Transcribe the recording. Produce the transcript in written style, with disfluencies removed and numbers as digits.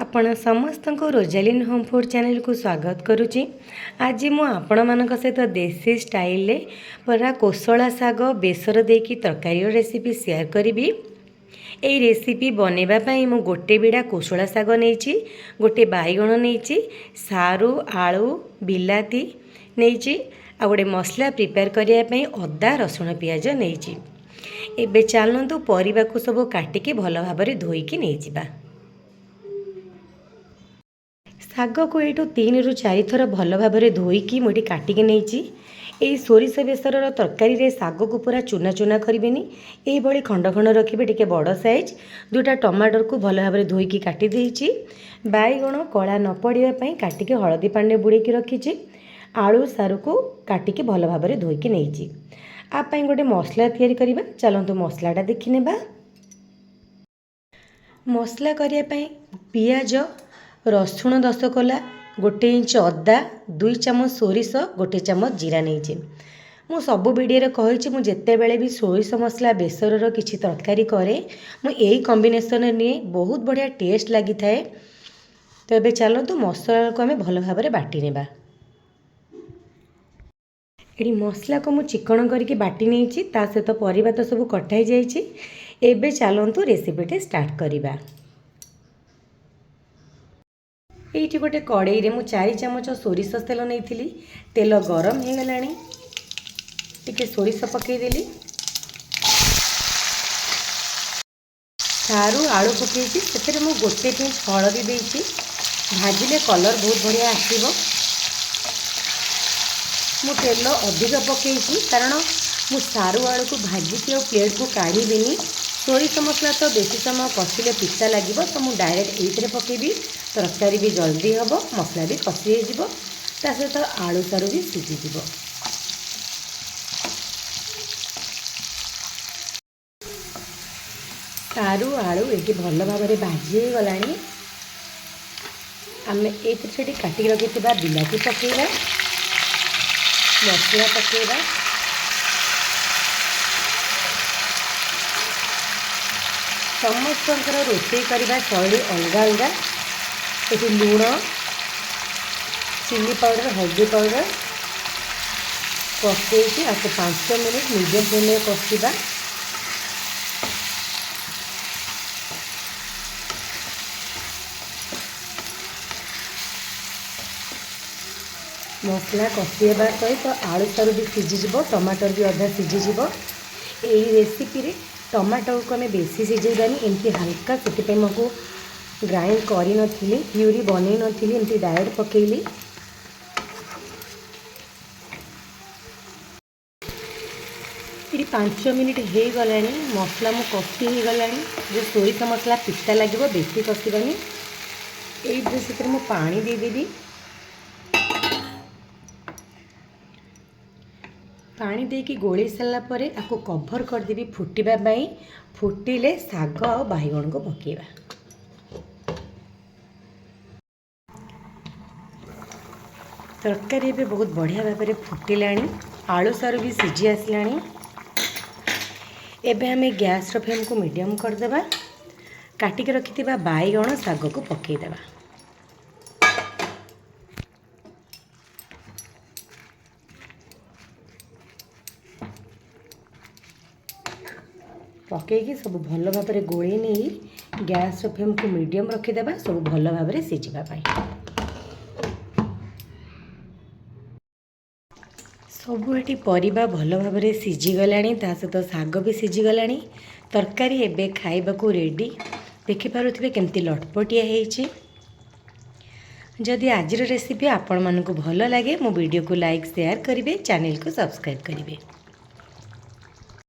आपण समस्त को रोजालिन होम फूड चैनल को स्वागत करुच्ची। आज मु आपण मान सहित देसी स्टाइल परा कोसला साग बेसर देकी तरकारी रेसिपी शेयर करी। यही रेसिपी बनवाई मु गोटे बिड़ा कोसला साग नहीं, गोटे बैगण नहीं, सारू आलू बिलाती नहीं, आ गोटे मसला प्रिपेयर करने अदा रसुण पियाज नहीं। एबे चलतु परिवा को सब काटिकी भल भाव धोईकी नहीं जा। शाग को यू 3 ରୁ 4 थर भल भाव धोईकी मुझे काटिकी नहीं। सोरिष बेसर तरकारी रे शाग को पूरा चूना चूना करेनि, ये खंड खंड रखिए टे बड़ साइज। 2टा टमाटर को भल भाव धोईकी काटी देइछि। बैगण कला न पड़ापी काटिकी हलदी पानी बुड़ेकी रखी। आलू सारू को काटिकी भल भाव धोईकी नहीं। आप गोटे मसला तैयारी करबा। चलतु मसलाटा देखि नेबा। मसला करने पियाज रसुण 10 कोला, 1 इंच अदा, 2 चामच सोरिष, 1 चामच जीरा नहीं। मु सब वीडियो कही मु जेते बेले भी सोरिष मसला बेसर किसी तरकारी करे मु यही कॉम्बिनेशन नहीं, बहुत बढ़िया टेस्ट लगी थाए। तो ये चलतु मसला को आम भल भाव बाटी नेबा। ये मसला को मु चिकन करके बाटी नहीं, सहित परिबा तो सब कटाई जाइए। एबे चलतु रेसिपीटे स्टार्ट करिबा। ये गोटे कड़ई रे मु 4 चामच सोरिष तेल नहीं। तेल गरम हो गलानी, टिके सोरिष पकईदेली, सारू आलू पकई से मु 1 पिंच हलदी देती। भाजिले कलर बहुत बढ़िया आसब। मु तेल अधिक पकई कारण मु सारू आलू को भाजिकी और प्लेट को काढ़ीदेनी। सोरिष मसला तो बेसी समय कषिले पिता लगे, तो मुझे डायरेक्ट ये पकेबी। तरकारी भी जल्दी हम, मसला भी कषि हो, सहित आलू सारू भी सीझीज। सारू आलू ये भल भाव भाजी गला। आम ये काटिक रखी बिलाती पकेबा, मसला पकेबा, समस्त रोषे करने शैली अलग अलग। ये लुण, चिली पाउडर, हल्दी पाउडर कषे आपको 5 मिनिट मीडियम फ्लेम में कषा। मसला कषिवा सहित आलू सारू भी सीझीज, टमाटर भी अधा सीझीज। यही रेसिपी रे टमाटर को आम बेसी सीझेबानी, एमती हल्का से मुझे ग्राइंड करी नथिली, प्यूरी बनै नथिली, एमती डायरेक्ट पकेइली। ये 5 मिनिट हो गला, मसला मु कषि हो गला। जो सोरिष मसला पिता लगे बेसी कषिबानी। ये मु पानी देदेवी। पानी देकी गोली सारा पर आपको कभर करदेवी फुटापी। फुटिले शाग आ बैगण को पकेबा। तरकारी भी बहुत बढ़िया भाव फुटिला, आलू सारू भी सीझी आसला। एबे हमें गैस रो फ्लेम को मीडियम करदेबा। काटिक रखि बैगण शाग को पकईदेबा। पकईकी सब भल भाव गोले नहीं गैस रो फ्लेम को मीडियम रखिदेबा, सब भल भाव सीझापी। सब ये परिबा भल भाव सीझीगला, सहित शाग भी सीझीगला। तरकारी एबे खाइबा को रेडी। देखिपे केमती लटपटिया होइछि। जदि आज रेसिपी आपण मानकु भल लगे मो वीडियो को लाइक शेयर करेंगे, चैनल को सब्सक्राइब करेंगे।